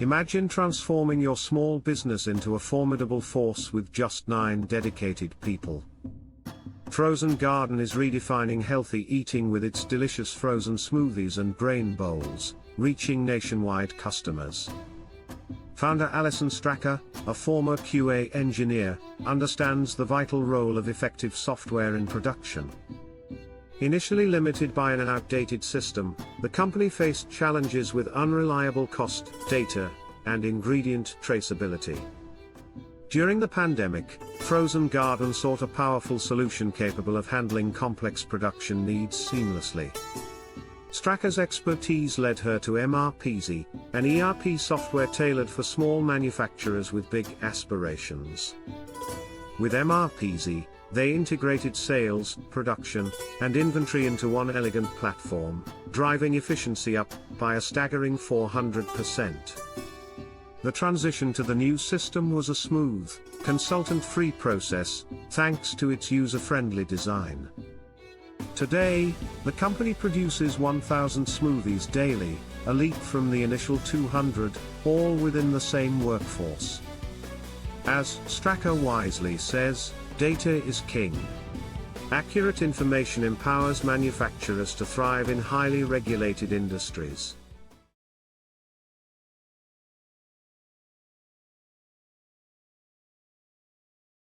Imagine transforming your small business into a formidable force with just 9 dedicated people. Frozen Garden is redefining healthy eating with its delicious frozen smoothies and grain bowls, reaching nationwide customers. Founder Allyson Straka, a former QA engineer, understands the vital role of effective software in production. Initially limited by an outdated system, the company faced challenges with unreliable cost data and ingredient traceability. During the pandemic, Frozen Garden sought a powerful solution capable of handling complex production needs seamlessly. Straka's expertise led her to MRPeasy, an ERP software tailored for small manufacturers with big aspirations. With MRPeasy, they integrated sales, production, and inventory into one elegant platform, driving efficiency up by a staggering 400%. The transition to the new system was a smooth, consultant-free process, thanks to its user-friendly design. Today, the company produces 1,000 smoothies daily, a leap from the initial 200, all within the same workforce. As Straka wisely says, data is king. Accurate information empowers manufacturers to thrive in highly regulated industries.